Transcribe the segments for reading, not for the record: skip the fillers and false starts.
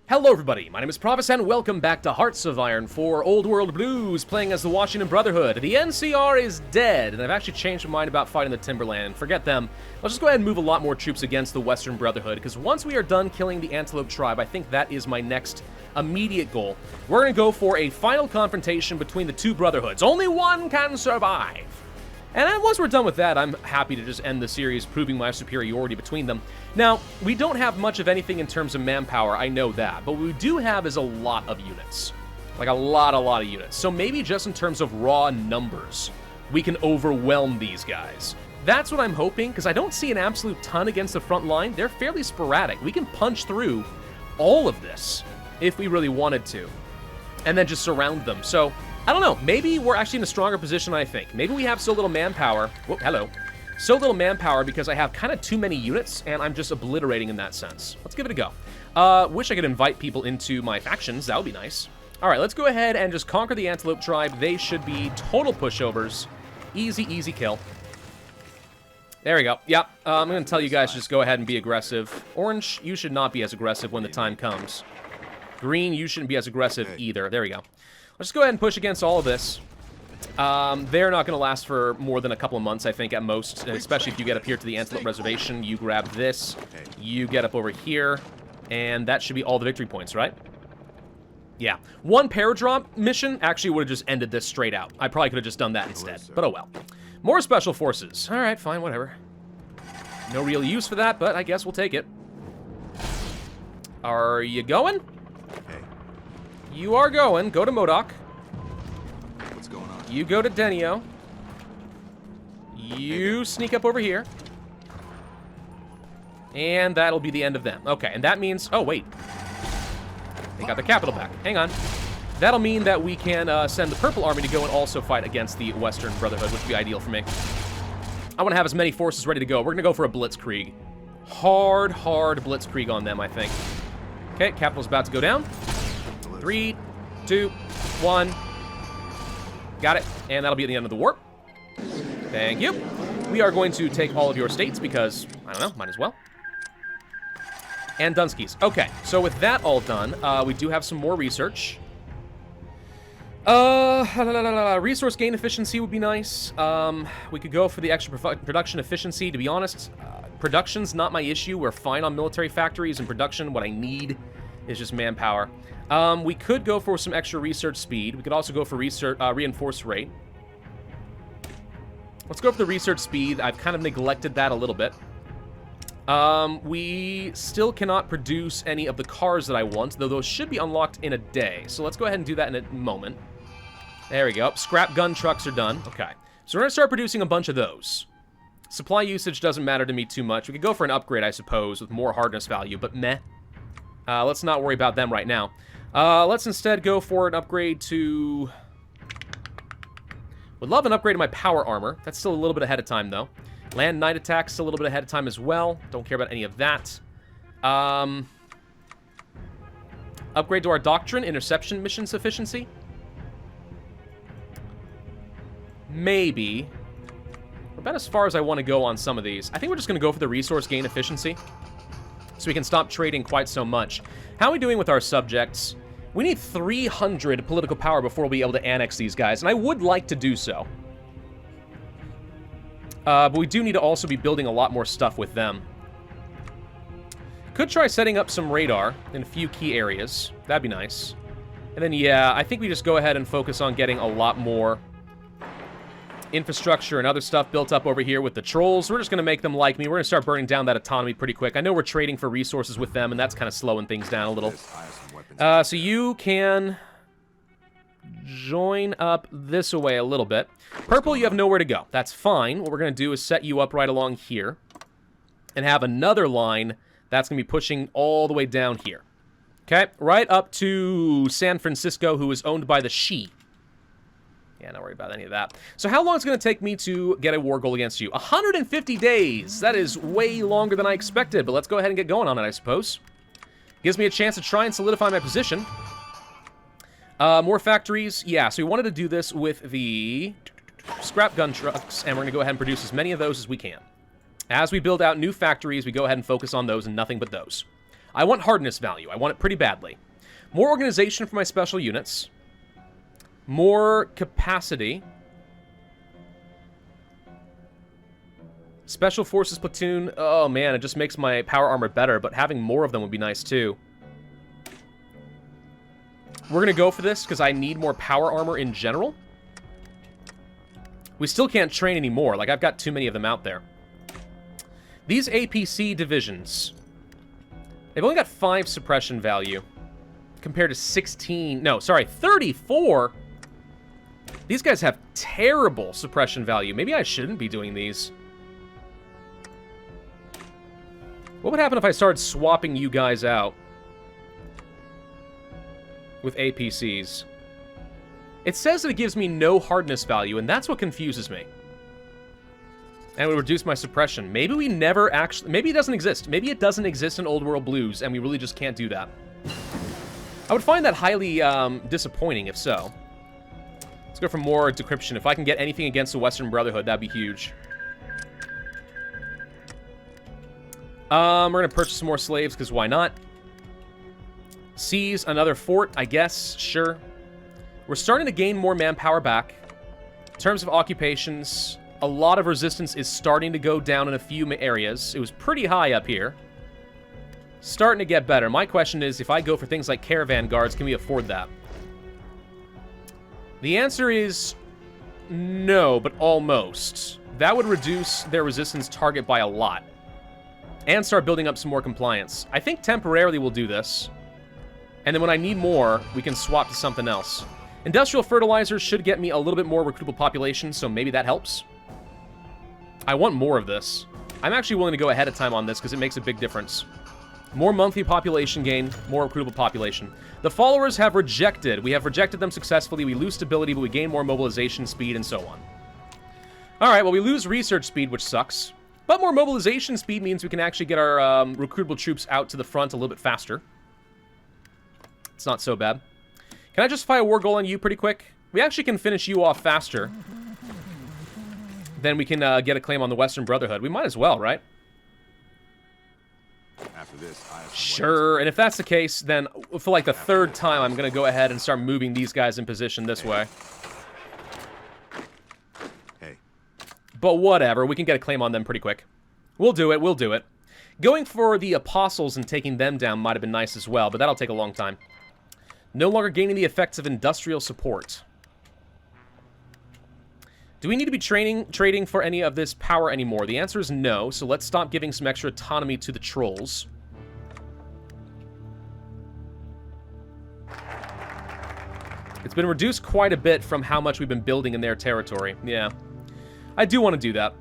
Hello everybody, my name is Pravus and welcome back to Hearts of Iron 4 Old World Blues, playing as the Washington Brotherhood. The NCR is dead, and I've actually changed my mind about fighting the Timberland. Forget them. Let's just go ahead and move a lot more troops against the Western Brotherhood, because once we are done killing the Antelope tribe, I think that is my next immediate goal. We're going to go for a final confrontation between the two Brotherhoods. Only one can survive. And then once we're done with that, I'm happy to just end the series proving my superiority between them. Now, we don't have much of anything in terms of manpower, I know that, but what we do have is a lot of units. Like a lot of units. So maybe just in terms of raw numbers, we can overwhelm these guys. That's what I'm hoping, because I don't see an absolute ton against the front line. They're fairly sporadic. We can punch through all of this if we really wanted to, and then just surround them. So I don't know, maybe we're actually in a stronger position than I think. Maybe we have so little manpower. Whoa, hello. So little manpower because I have kind of too many units, and I'm just obliterating in that sense. Let's give it a go. Wish I could invite people into my factions. That would be nice. All right, let's go ahead and just conquer the Antelope tribe. They should be total pushovers. Easy, easy kill. There we go. Yep, I'm going to tell you guys to just go ahead and be aggressive. Orange, you should not be as aggressive when the time comes. Green, you shouldn't be as aggressive either. There we go. Let's go ahead and push against all of this. They're not going to last for more than a couple of months, I think, at most, especially if you get up here to the Antelope Reservation. You grab this, you get up over here, and that should be all the victory points, right? Yeah. One paradrop mission actually would have just ended this straight out. I probably could have just done that instead, but oh well. More special forces. All right, fine, whatever. No real use for that, but I guess we'll take it. Are you going? You are going. Go to Modoc. What's going on? You go to Denio. You sneak up over here. And that'll be the end of them. Okay, and that means... Oh, wait. They got the capital back. Hang on. That'll mean that we can send the Purple Army to go and also fight against the Western Brotherhood, which would be ideal for me. I want to have as many forces ready to go. We're going to go for a blitzkrieg. Hard blitzkrieg on them, I think. Okay, capital's about to go down. 3, 2, 1. Got it. And that'll be the end of the war. Thank you. We are going to take all of your states because, I don't know, might as well. And Dunskies. Okay, so with that all done, we do have some more research. Resource gain efficiency would be nice. We could go for the extra production efficiency. To be honest, production's not my issue. We're fine on military factories and production. What I need is just manpower. We could go for some extra research speed. We could also go for research reinforce rate. Let's go for the research speed. I've kind of neglected that a little bit. We still cannot produce any of the cars that I want, though those should be unlocked in a day. So let's go ahead and do that in a moment. There we go. Scrap gun trucks are done. Okay. So we're going to start producing a bunch of those. Supply usage doesn't matter to me too much. We could go for an upgrade, I suppose, with more hardness value, but meh. Let's not worry about them right now. Let's instead go for an upgrade to... Would love an upgrade to my power armor. That's still a little bit ahead of time, though. Land Night Attack, still a little bit ahead of time as well. Don't care about any of that. Upgrade to our Doctrine, Interception mission sufficiency. Maybe. About as far as I want to go on some of these. I think we're just going to go for the resource gain efficiency, so we can stop trading quite so much. How are we doing with our subjects? We need 300 political power before we'll be able to annex these guys, and I would like to do so. But we do need to also be building a lot more stuff with them. Could try setting up some radar in a few key areas. That'd be nice. And then, yeah, I think we just go ahead and focus on getting a lot more infrastructure and other stuff built up over here with the trolls. We're just going to make them like me. We're going to start burning down that autonomy pretty quick. I know we're trading for resources with them, and that's kind of slowing things down a little. So you can join up this way a little bit. Purple, you have nowhere to go. That's fine. What we're going to do is set you up right along here and have another line that's going to be pushing all the way down here. Okay, right up to San Francisco, who is owned by the Shi. Yeah, not worry about any of that. So how long is it going to take me to get a war goal against you? 150 days. That is way longer than I expected, but let's go ahead and get going on it, I suppose. Gives me a chance to try and solidify my position. More factories. Yeah, so we wanted to do this with the scrap gun trucks, and we're going to go ahead and produce as many of those as we can. As we build out new factories, we go ahead and focus on those and nothing but those. I want hardness value. I want it pretty badly. More organization for my special units. More capacity. Special Forces platoon. Oh, man, it just makes my power armor better, but having more of them would be nice, too. We're going to go for this because I need more power armor in general. We still can't train anymore. Like, I've got too many of them out there. These APC divisions. They've only got 5 suppression value. Compared to 16... No, sorry, 34? These guys have terrible suppression value. Maybe I shouldn't be doing these. What would happen if I started swapping you guys out with APCs? It says that it gives me no hardness value, and that's what confuses me. And it would reduce my suppression. Maybe we never actually... Maybe it doesn't exist. Maybe it doesn't exist in Old World Blues, and we really just can't do that. I would find that highly disappointing, if so. Let's go for more decryption. If I can get anything against the Western Brotherhood, that'd be huge. We're going to purchase some more slaves, because why not? Seize another fort, I guess. Sure. We're starting to gain more manpower back. In terms of occupations, a lot of resistance is starting to go down in a few areas. It was pretty high up here. Starting to get better. My question is, if I go for things like caravan guards, can we afford that? The answer is no, but almost. That would reduce their resistance target by a lot. And start building up some more compliance. I think temporarily we'll do this. And then when I need more, we can swap to something else. Industrial fertilizers should get me a little bit more recruitable population, so maybe that helps. I want more of this. I'm actually willing to go ahead of time on this because it makes a big difference. More monthly population gain, more recruitable population. The followers have rejected. We have rejected them successfully. We lose stability, but we gain more mobilization speed and so on. Alright, well, we lose research speed, which sucks. But more mobilization speed means we can actually get our recruitable troops out to the front a little bit faster. It's not so bad. Can I justify a war goal on you pretty quick? We actually can finish you off faster. Then we can get a claim on the Western Brotherhood. We might as well, right? After this, sure, and if that's the case, then for like the 3rd time, I'm going to go ahead and start moving these guys in position this way. Hey. But whatever, we can get a claim on them pretty quick. We'll do it, we'll do it. Going for the Apostles and taking them down might have been nice as well, but that'll take a long time. No longer gaining the effects of industrial support. Do we need to be trading for any of this power anymore? The answer is no, so let's stop giving some extra autonomy to the trolls. It's been reduced quite a bit from how much we've been building in their territory. Yeah. I do want to do that.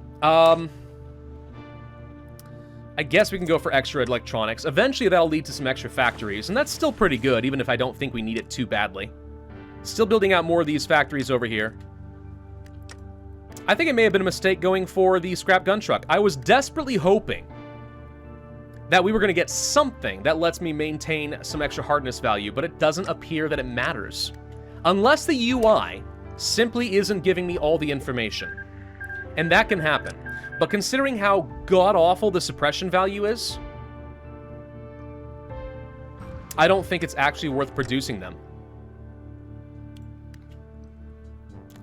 I guess we can go for extra electronics. Eventually, that'll lead to some extra factories, and that's still pretty good, even if I don't think we need it too badly. Still building out more of these factories over here. I think it may have been a mistake going for the scrap gun truck. I was desperately hoping that we were going to get something that lets me maintain some extra hardness value, but it doesn't appear that it matters. Unless the UI simply isn't giving me all the information. And that can happen. But considering how god-awful the suppression value is, I don't think it's actually worth producing them.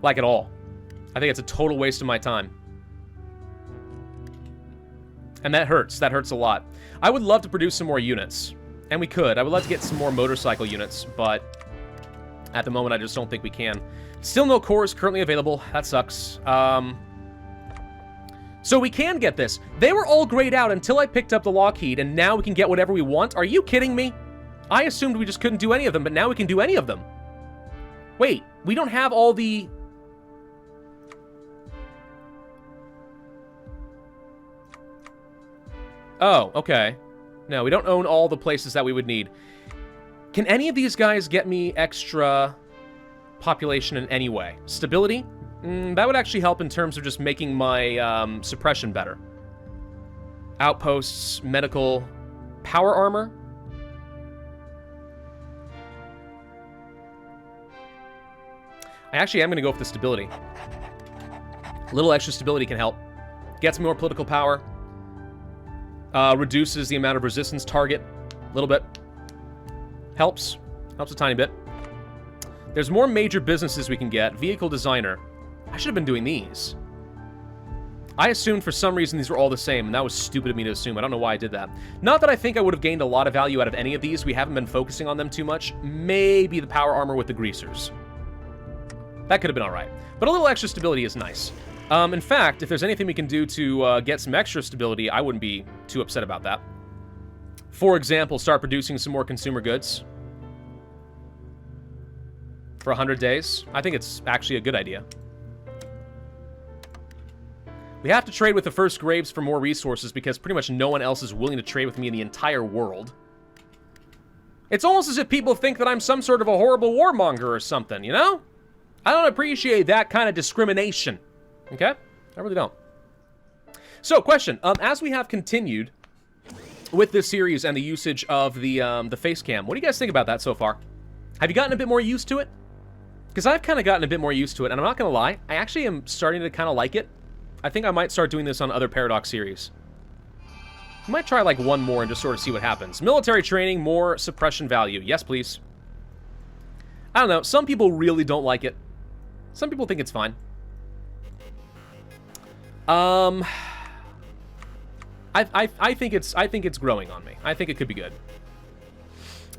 Like at all. I think it's a total waste of my time. And that hurts. That hurts a lot. I would love to produce some more units. And we could. I would love to get some more motorcycle units, but at the moment I just don't think we can. Still no cores currently available. That sucks. So we can get this. They were all grayed out until I picked up the Lockheed, and now we can get whatever we want? Are you kidding me? I assumed we just couldn't do any of them, but now we can do any of them. Wait, we don't have all the... Oh, okay. No, we don't own all the places that we would need. Can any of these guys get me extra population in any way? Stability? That would actually help in terms of just making my suppression better. Outposts, medical, power armor. I actually am going to go for the stability. A little extra stability can help. Gets me more political power. Reduces the amount of resistance target. A little bit. Helps. Helps a tiny bit. There's more major businesses we can get. Vehicle designer. I should have been doing these. I assumed for some reason these were all the same, and that was stupid of me to assume. I don't know why I did that. Not that I think I would have gained a lot of value out of any of these. We haven't been focusing on them too much. Maybe the power armor with the greasers. That could have been alright. But a little extra stability is nice. In fact, if there's anything we can do to get some extra stability, I wouldn't be too upset about that. For example, start producing some more consumer goods. For 100 days. I think it's actually a good idea. We have to trade with the First Graves for more resources because pretty much no one else is willing to trade with me in the entire world. It's almost as if people think that I'm some sort of a horrible warmonger or something, you know? I don't appreciate that kind of discrimination. Okay? I really don't. So, question. As we have continued with this series and the usage of the face cam, what do you guys think about that so far? Have you gotten a bit more used to it? Because I've kind of gotten a bit more used to it, and I'm not going to lie, I actually am starting to kind of like it. I think I might start doing this on other Paradox series. I might try like one more and just sort of see what happens. Military training, more suppression value. Yes, please. I don't know. Some people really don't like it. Some people think it's fine. I think it's growing on me. I think it could be good.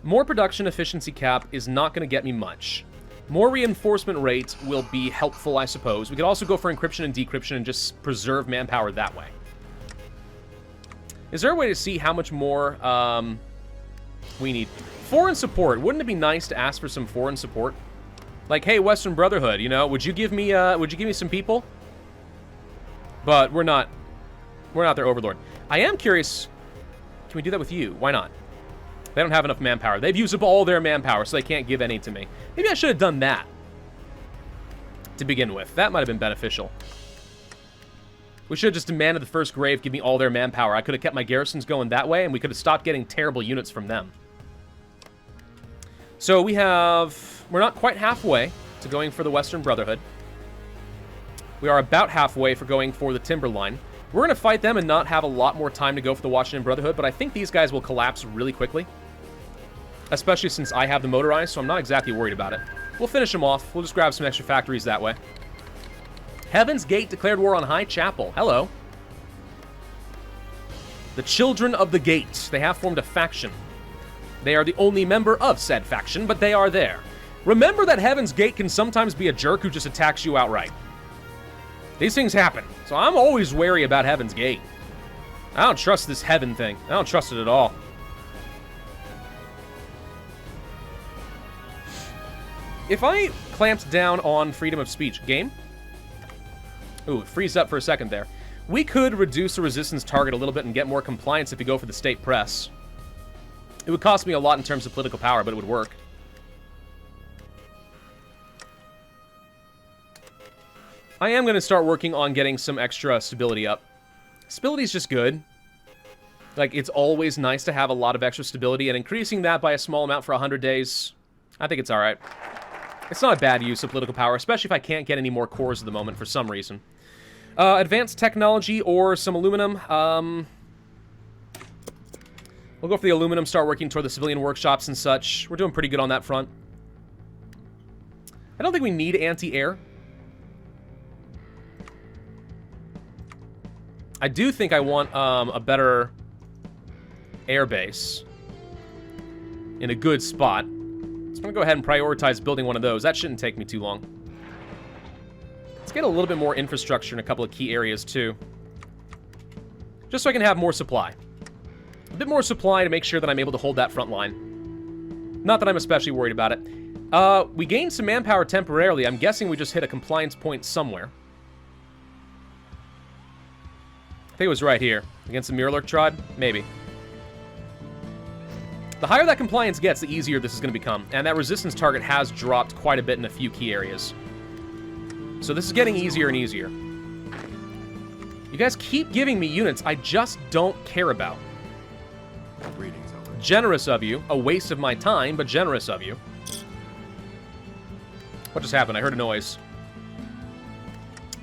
More production efficiency cap is not going to get me much. More reinforcement rate will be helpful, I suppose. We could also go for encryption and decryption and just preserve manpower that way. Is there a way to see how much more we need? Foreign support. Wouldn't it be nice to ask for some foreign support? Like, hey, Western Brotherhood, you know, would you give me some people? But we're not their overlord. I am curious. Can we do that with you? Why not? They don't have enough manpower. They've used up all their manpower, so they can't give any to me. Maybe I should have done that to begin with. That might have been beneficial. We should have just demanded the First Grave give me all their manpower. I could have kept my garrisons going that way, and we could have stopped getting terrible units from them. So we're not quite halfway to going for the Western Brotherhood. We are about halfway for going for the Timberline. We're going to fight them and not have a lot more time to go for the Washington Brotherhood, but I think these guys will collapse really quickly. Especially since I have the motorized, so I'm not exactly worried about it. We'll finish them off. We'll just grab some extra factories that way. Heaven's Gate declared war on High Chapel. Hello. The Children of the Gate. They have formed a faction. They are the only member of said faction, but they are there. Remember that Heaven's Gate can sometimes be a jerk who just attacks you outright. These things happen, so I'm always wary about Heaven's Gate. I don't trust this heaven thing. I don't trust it at all. If I clamped down on freedom of speech, game? Ooh, it freezed up for a second there. We could reduce the resistance target a little bit and get more compliance if we go for the state press. It would cost me a lot in terms of political power, but it would work. I am going to start working on getting some extra stability up. Stability is just good. Like, it's always nice to have a lot of extra stability, and increasing that by a small amount for 100 days, I think it's alright. It's not a bad use of political power, especially if I can't get any more cores at the moment for some reason. Advanced technology or some aluminum. We'll go for the aluminum, start working toward the civilian workshops and such. We're doing pretty good on that front. I don't think we need anti-air. I do think I want a better air base in a good spot. So I'm going to go ahead and prioritize building one of those. That shouldn't take me too long. Let's get a little bit more infrastructure in a couple of key areas, too. Just so I can have more supply. A bit more supply to make sure that I'm able to hold that front line. Not that I'm especially worried about it. We gained some manpower temporarily. I'm guessing we just hit a compliance point somewhere. I think it was right here. Against the Mirrorlurk tribe? Maybe. The higher that compliance gets, the easier this is going to become. And that resistance target has dropped quite a bit in a few key areas. So this is getting easier and easier. You guys keep giving me units I just don't care about. Greetings, Elder. Generous of you. A waste of my time, but generous of you. What just happened? I heard a noise.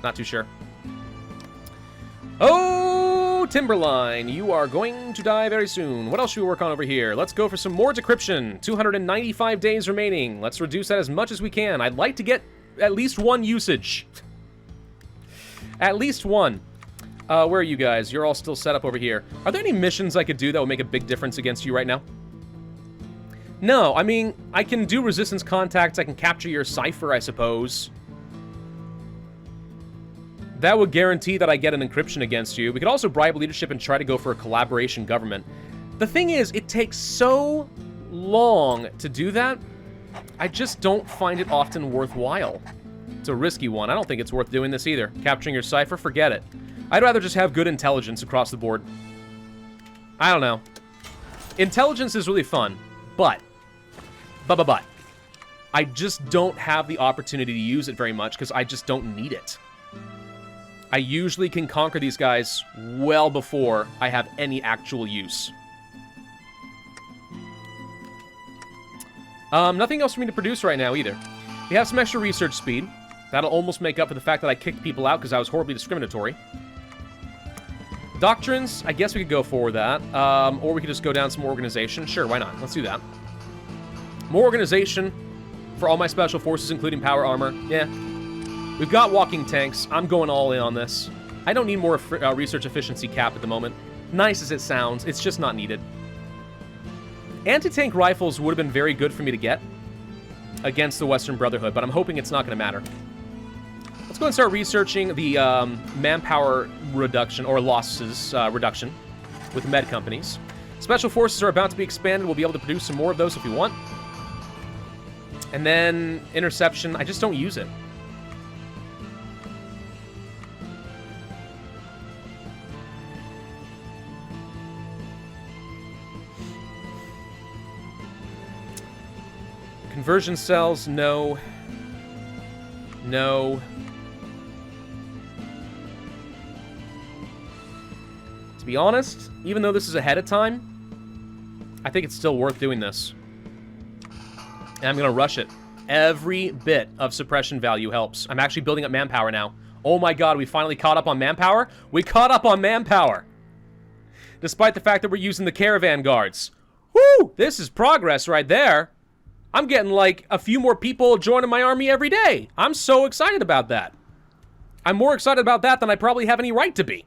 Not too sure. Oh, Timberline, you are going to die very soon. What else should we work on over here? Let's go for some more decryption. 295 days remaining. Let's reduce that as much as we can. I'd like to get at least one usage. At least one. Where are you guys? You're all still set up over here. Are there any missions I could do that would make a big difference against you right now? No, I mean, I can do resistance contacts. I can capture your cipher, I suppose. That would guarantee that I get an encryption against you. We could also bribe leadership and try to go for a collaboration government. The thing is, it takes so long to do that, I just don't find it often worthwhile. It's a risky one. I don't think it's worth doing this either. Capturing your cipher, forget it. I'd rather just have good intelligence across the board. I don't know. Intelligence is really fun, but I just don't have the opportunity to use it very much because I just don't need it. I usually can conquer these guys well before I have any actual use. Nothing else for me to produce right now either. We have some extra research speed. That'll almost make up for the fact that I kicked people out because I was horribly discriminatory. Doctrines, I guess we could go for that. Or we could just go down some organization. Sure, why not? Let's do that. More organization for all my special forces, including power armor. Yeah. We've got walking tanks. I'm going all in on this. I don't need more research efficiency cap at the moment. Nice as it sounds, it's just not needed. Anti-tank rifles would have been very good for me to get against the Western Brotherhood, but I'm hoping it's not going to matter. Let's go and start researching the manpower reduction, or losses reduction, with med companies. Special forces are about to be expanded. We'll be able to produce some more of those if we want. And then interception, I just don't use it. Conversion cells, no. No. To be honest, even though this is ahead of time, I think it's still worth doing this. And I'm going to rush it. Every bit of suppression value helps. I'm actually building up manpower now. Oh my god, we finally caught up on manpower? We caught up on manpower! Despite the fact that we're using the caravan guards. Woo! This is progress right there. I'm getting like a few more people joining my army every day. I'm so excited about that. I'm more excited about that than I probably have any right to be.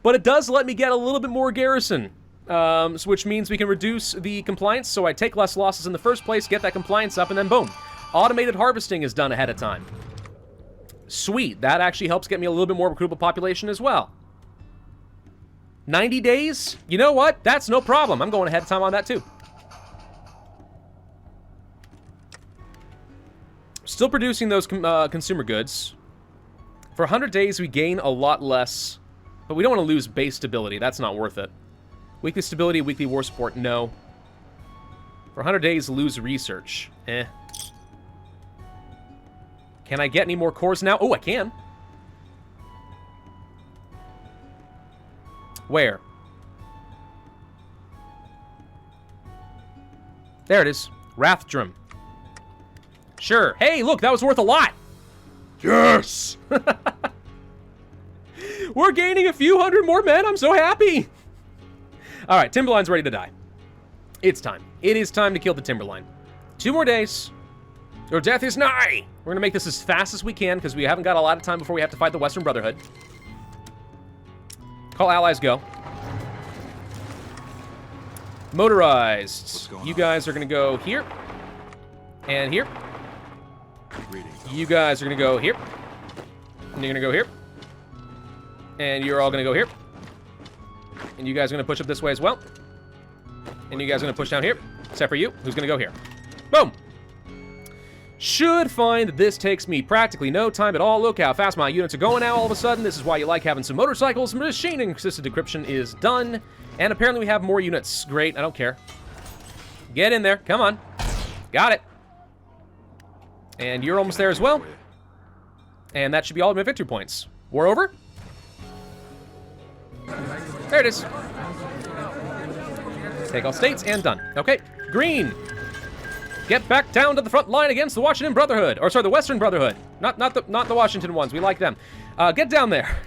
But it does let me get a little bit more garrison. Which means we can reduce the compliance, so I take less losses in the first place, get that compliance up, and then boom. Automated harvesting is done ahead of time. Sweet. That actually helps get me a little bit more recruitable population as well. 90 days? You know what? That's no problem. I'm going ahead of time on that too. Still producing those consumer goods. For 100 days, we gain a lot less, but we don't want to lose base stability. That's not worth it. Weekly stability, weekly war support, no. For 100 days, lose research. Eh. Can I get any more cores now? Oh, I can. Where? There it is. Rathdrum. Sure. Hey, look, that was worth a lot. Yes! We're gaining a few hundred more men. I'm so happy. All right, Timberline's ready to die. It's time. It is time to kill the Timberline. 2 more days. Your death is nigh. We're going to make this as fast as we can because we haven't got a lot of time before we have to fight the Western Brotherhood. Call allies, go. Motorized. You guys are going to go here. And here. You guys are going to go here. And you're going to go here. And you're all going to go here. And you guys are going to push up this way as well. And you guys are going to push down here. Except for you, who's going to go here. Boom! Should find that this takes me practically no time at all. Look how fast my units are going now all of a sudden. This is why you like having some motorcycles. Machine-assisted decryption is done. And apparently we have more units. Great, I don't care. Get in there, come on. Got it. And you're almost there as well. And that should be all of my victory points. War over? There it is. Take all states and done. Okay, green. Get back down to the front line against the Washington Brotherhood. Or sorry, the Western Brotherhood. Not the Washington ones. We like them. Get down there.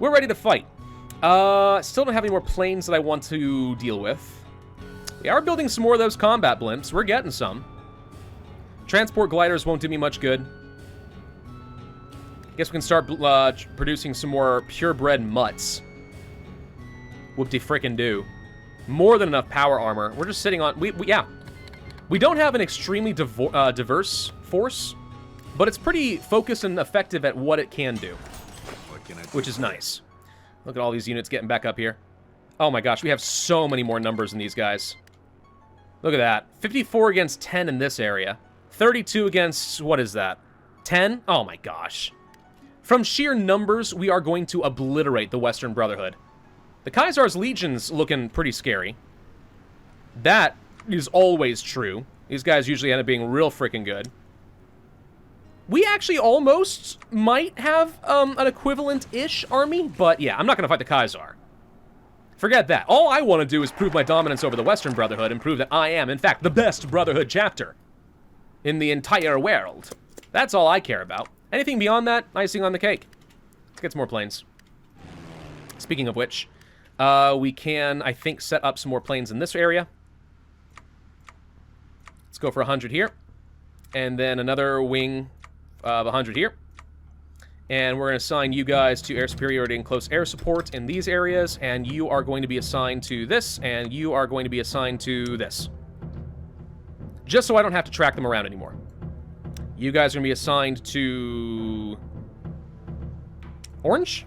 We're ready to fight. Still don't have any more planes that I want to deal with. We are building some more of those combat blimps. We're getting some. Transport gliders won't do me much good. Guess we can start producing some more purebred mutts. Whoop-de-frickin-do. More than enough power armor. We're just sitting on... Yeah. We don't have an extremely diverse force, but it's pretty focused and effective at what it can do, which is nice. Look at all these units getting back up here. Oh my gosh, we have so many more numbers in these guys. Look at that. 54 against 10 in this area. 32 against... what is that? 10? Oh my gosh. From sheer numbers, we are going to obliterate the Western Brotherhood. The Caesar's Legion's looking pretty scary. That is always true. These guys usually end up being real freaking good. We actually almost might have an equivalent-ish army, but yeah, I'm not going to fight the Caesar. Forget that. All I want to do is prove my dominance over the Western Brotherhood and prove that I am, in fact, the best Brotherhood chapter in the entire world. That's all I care about. Anything beyond that, icing on the cake. Let's get some more planes. Speaking of which, we can, I think, set up some more planes in this area. Let's go for 100 here. And then another wing of 100 here. And we're going to assign you guys to air superiority and close air support in these areas. And you are going to be assigned to this. And you are going to be assigned to this. Just so I don't have to track them around anymore. You guys are going to be assigned to... orange.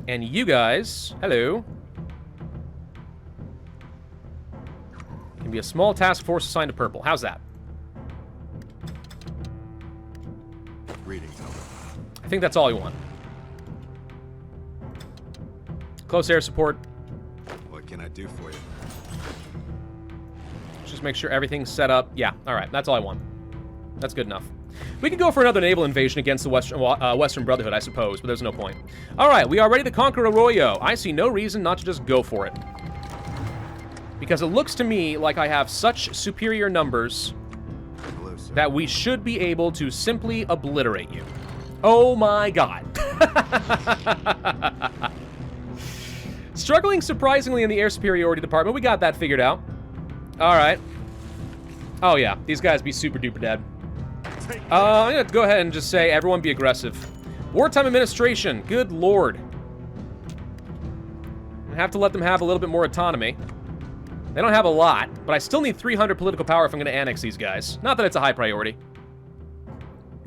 And you guys... hello. Can be a small task force assigned to purple. How's that? Greetings, Elder. I think that's all you want. Close air support. What can I do for you? Just make sure everything's set up. Yeah, alright, that's all I want. That's good enough. We could go for another naval invasion against the Western Brotherhood, I suppose, but there's no point. Alright, we are ready to conquer Arroyo. I see no reason not to just go for it. Because it looks to me like I have such superior numbers that we should be able to simply obliterate you. Oh my god. Struggling surprisingly in the air superiority department. We got that figured out. Alright. Oh yeah, these guys be super duper dead. I'm gonna go ahead and just say everyone be aggressive. Wartime administration, good lord. I have to let them have a little bit more autonomy. They don't have a lot, but I still need 300 political power if I'm gonna annex these guys. Not that it's a high priority,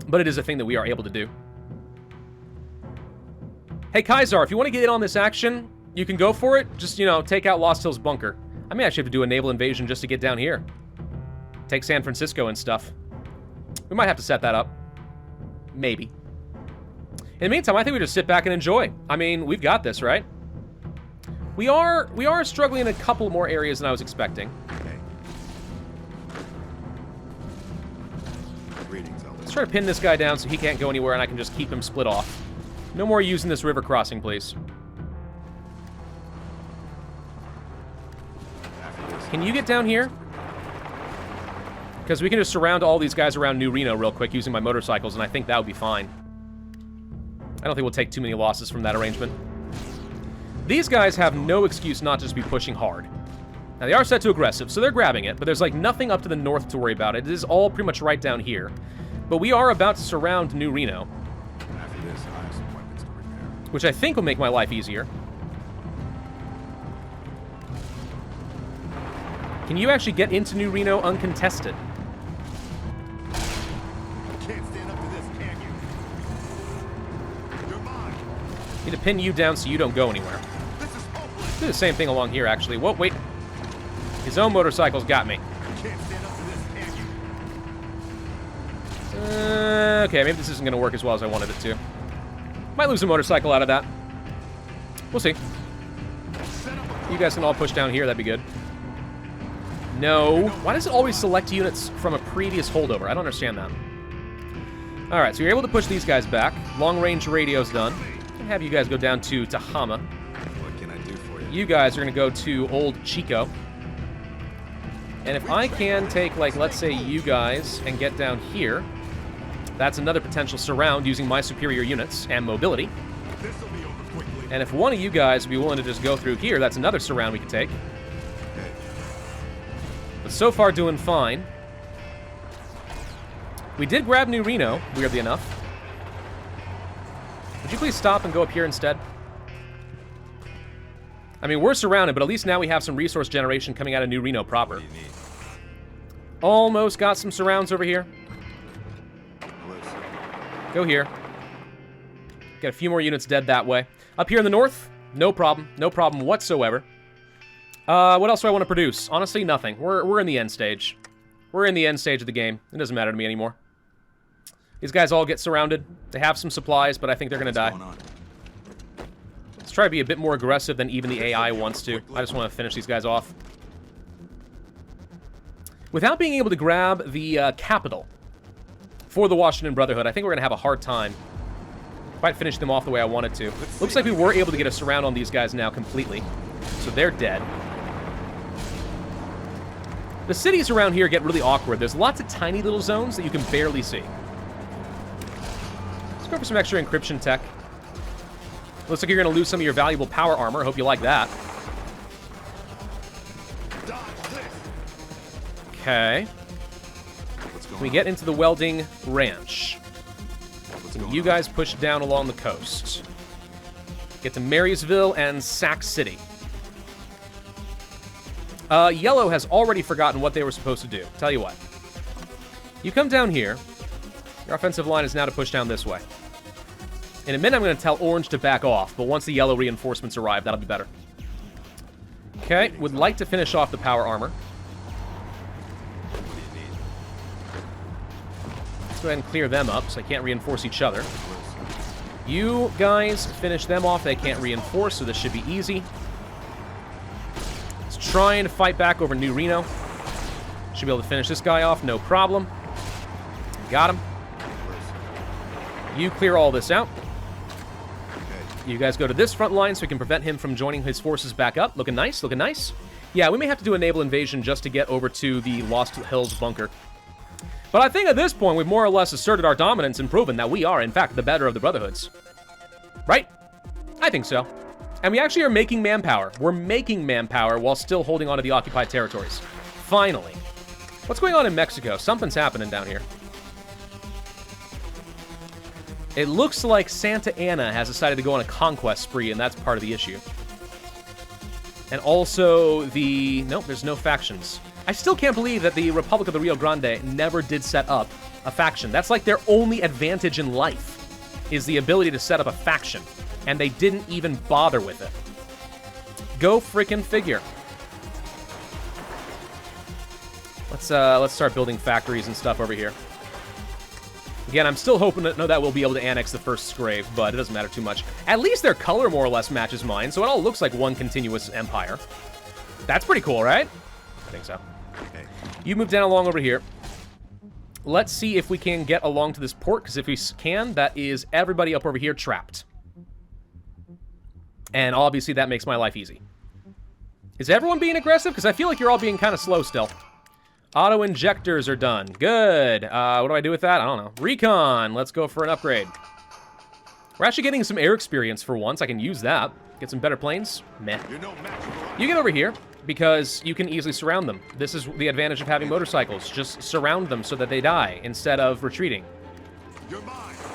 but it is a thing that we are able to do. Hey Kaiser, if you want to get in on this action, you can go for it. Just, you know, take out Lost Hills Bunker. I may actually have to do a naval invasion just to get down here. Take San Francisco and stuff. We might have to set that up. Maybe. In the meantime, I think we just sit back and enjoy. I mean, we've got this, right? We are struggling in a couple more areas than I was expecting. Okay. Greetings, Elder. Let's try to pin this guy down so he can't go anywhere and I can just keep him split off. No more using this river crossing, please. Can you get down here? Because we can just surround all these guys around New Reno real quick using my motorcycles, and I think that would be fine. I don't think we'll take too many losses from that arrangement. These guys have no excuse not to just be pushing hard. Now, they are set to aggressive, so they're grabbing it, but there's, like, nothing up to the north to worry about. It is all pretty much right down here. But we are about to surround New Reno. After this, I have some weapons to repair. Which I think will make my life easier. Can you actually get into New Reno uncontested? Can't stand up to this, can you? You're mine. Need to pin you down so you don't go anywhere. This is hopeless. Do the same thing along here, actually. Whoa, wait. His own motorcycle's got me. Can't stand up to this, can you? Okay, maybe this isn't going to work as well as I wanted it to. Might lose a motorcycle out of that. We'll see. You guys can all push down here. That'd be good. No. Why does it always select units from a previous holdover? I don't understand that. Alright, so you're able to push these guys back. Long-range radio's done. And have you guys go down to Tahama. What can I do for you? You guys are going to go to Old Chico. And if I can take, like, let's say you guys and get down here, That's another potential surround using my superior units and mobility. This'll be over quickly. And if one of you guys would be willing to just go through here, that's another surround we could take. Okay. But so far, doing fine. We did grab New Reno, weirdly enough. Would you please stop and go up here instead? I mean, we're surrounded, but at least now we have some resource generation coming out of New Reno proper. What do you need? Almost got some surrounds over here. Listen. Go here. Get a few more units dead that way. Up here in the north, no problem. No problem whatsoever. What else do I want to produce? Honestly, nothing. We're in the end stage. We're in the end stage of the game. It doesn't matter to me anymore. These guys all get surrounded. They have some supplies, but I think they're going to die. What's going on? Let's try to be a bit more aggressive than even the AI wants to. I just want to finish these guys off. Without being able to grab the capital for the Washington Brotherhood, I think we're going to have a hard time quite finish them off the way I wanted to. Looks like we were able to get a surround on these guys now completely. So they're dead. The cities around here get really awkward. There's lots of tiny little zones that you can barely see. Let's go for some extra encryption tech. Looks like you're going to lose some of your valuable power armor. Hope you like that. Okay. Can we get into the welding ranch? You guys push down along the coast. Get to Marysville and Sac City. Yellow has already forgotten what they were supposed to do. Tell you what. You come down here. Your offensive line is now to push down this way. In a minute, I'm going to tell Orange to back off, but once the yellow reinforcements arrive, that'll be better. Okay, would like to finish off the power armor. Let's go ahead and clear them up so they can't reinforce each other. You guys finish them off. They can't reinforce, so this should be easy. Let's try and fight back over New Reno. Should be able to finish this guy off, no problem. Got him. You clear all this out. You guys go to this front line so we can prevent him from joining his forces back up. Looking nice, looking nice. Yeah, we may have to do a naval invasion just to get over to the Lost Hills bunker. But I think at this point, we've more or less asserted our dominance and proven that we are, in fact, the better of the Brotherhoods. Right? I think so. And we actually are making manpower. We're making manpower while still holding on to the occupied territories. Finally. What's going on in Mexico? Something's happening down here. It looks like Santa Anna has decided to go on a conquest spree, and that's part of the issue. And also the... Nope, there's no factions. I still can't believe that the Republic of the Rio Grande never did set up a faction. That's like their only advantage in life, is the ability to set up a faction. And they didn't even bother with it. Go frickin' figure. Let's start building factories and stuff over here. Again, I'm still hoping that we'll be able to annex the first Scrave, but it doesn't matter too much. At least their color more or less matches mine, so it all looks like one continuous empire. That's pretty cool, right? I think so. Okay. You move down along over here. Let's see if we can get along to this port, because if we can, that is everybody up over here trapped. And obviously that makes my life easy. Is everyone being aggressive? Because I feel like you're all being kind of slow still. Auto-injectors are done. Good. What do I do with that? I don't know. Recon. Let's go for an upgrade. We're actually getting some air experience for once. I can use that. Get some better planes. Meh. You get over here, because you can easily surround them. This is the advantage of having motorcycles. Just surround them so that they die, instead of retreating.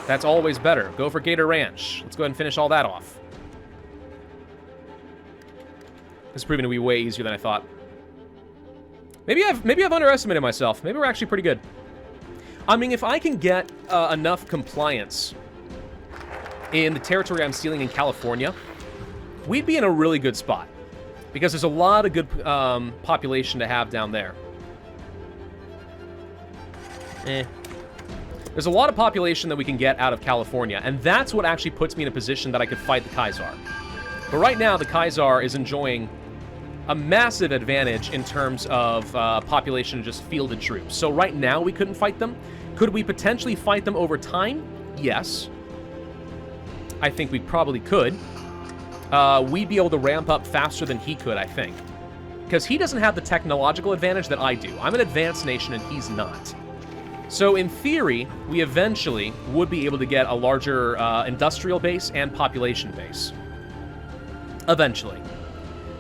That's always better. Go for Gator Ranch. Let's go ahead and finish all that off. This is proving to be way easier than I thought. Maybe I've underestimated myself. Maybe we're actually pretty good. I mean, if I can get enough compliance in the territory I'm stealing in California, we'd be in a really good spot. Because there's a lot of good population to have down there. There's a lot of population that we can get out of California, and that's what actually puts me in a position that I could fight the Kaiser. But right now, the Kaiser is enjoying a massive advantage in terms of population and just fielded troops. So right now, we couldn't fight them. Could we potentially fight them over time? Yes. I think we probably could. We'd be able to ramp up faster than he could, I think. Because he doesn't have the technological advantage that I do. I'm an advanced nation, and he's not. So in theory, we eventually would be able to get a larger industrial base and population base. Eventually.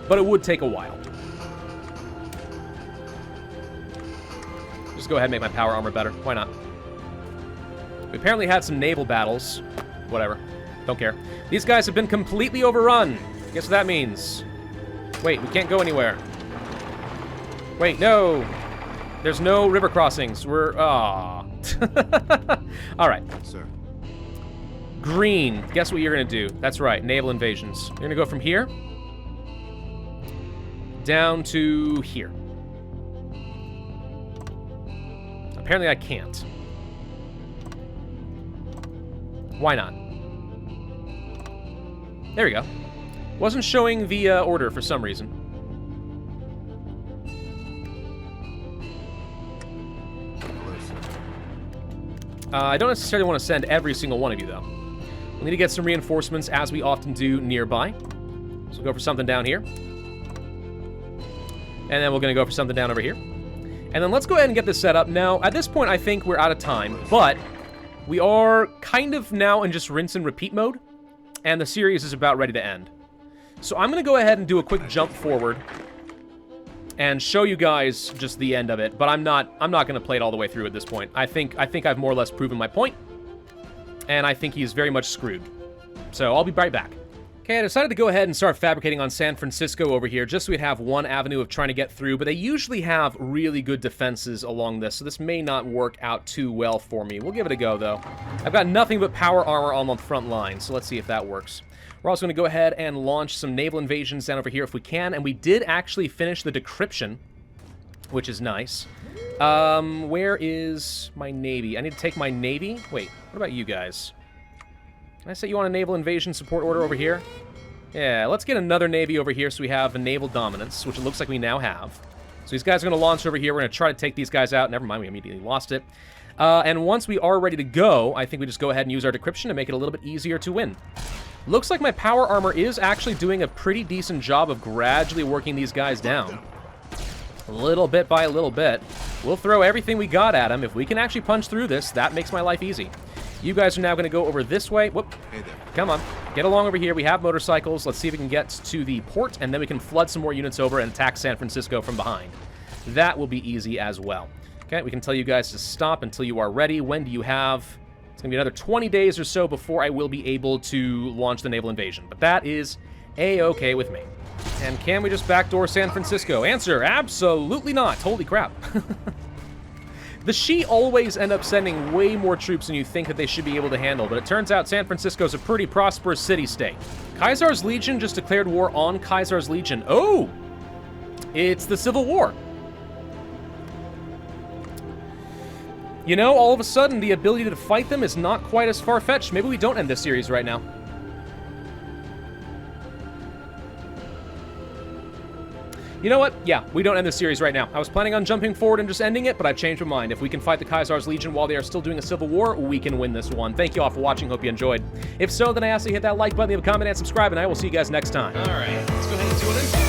But it would take a while. Just go ahead and make my power armor better. Why not? We apparently had some naval battles. Whatever. Don't care. These guys have been completely overrun. Guess what that means? Wait, we can't go anywhere. Wait, no. There's no river crossings. We're... All right. Sir. Green. Guess what you're going to do? That's right. Naval Invasions. You're going to go from here down to here. Apparently I can't. Why not? There we go. Wasn't showing the order for some reason. I don't necessarily want to send every single one of you, though. We need to get some reinforcements, as we often do, nearby. So we'll go for something down here. And then we're going to go for something down over here. And then let's go ahead and get this set up. Now, at this point, I think we're out of time, but we are kind of now in just rinse and repeat mode, and the series is about ready to end. So I'm going to go ahead and do a quick jump forward and show you guys just the end of it, but I'm not going to play it all the way through at this point. I think I've more or less proven my point, and I think he's very much screwed. So I'll be right back. Okay, I decided to go ahead and start fabricating on San Francisco over here, just so we'd have one avenue of trying to get through, but they usually have really good defenses along this, so this may not work out too well for me. We'll give it a go, though. I've got nothing but power armor on the front line, so let's see if that works. We're also going to go ahead and launch some naval invasions down over here if we can, and we did actually finish the decryption, which is nice. Where is my navy? I need to take my navy. Wait, what about you guys? Can I set you on a naval invasion support order over here? Yeah, let's get another navy over here so we have a naval dominance, which it looks like we now have. So these guys are going to launch over here. We're going to try to take these guys out. Never mind, we immediately lost it. And once we are ready to go, I think we just go ahead and use our decryption to make it a little bit easier to win. Looks like my power armor is actually doing a pretty decent job of gradually working these guys down. Little bit by little bit. We'll throw everything we got at them. If we can actually punch through this, that makes my life easy. You guys are now going to go over this way. Whoop. Hey there. Come on. Get along over here. We have motorcycles. Let's see if we can get to the port, and then we can flood some more units over and attack San Francisco from behind. That will be easy as well. Okay, we can tell you guys to stop until you are ready. When do you have... It's going to be another 20 days or so before I will be able to launch the naval invasion. But that is A-okay with me. And can we just backdoor San Francisco? Answer, absolutely not. Holy crap. The Shi always end up sending way more troops than you think that they should be able to handle, but it turns out San Francisco's a pretty prosperous city-state. Caesar's Legion just declared war on Caesar's Legion. Oh! It's the Civil War. You know, all of a sudden, the ability to fight them is not quite as far-fetched. Maybe we don't end this series right now. You know what? Yeah, we don't end this series right now. I was planning on jumping forward and just ending it, but I've changed my mind. If we can fight the Caesar's Legion while they are still doing a civil war, we can win this one. Thank you all for watching. Hope you enjoyed. If so, then I ask you to hit that like button, leave a comment, and subscribe, and I will see you guys next time. All right, let's go ahead and do it.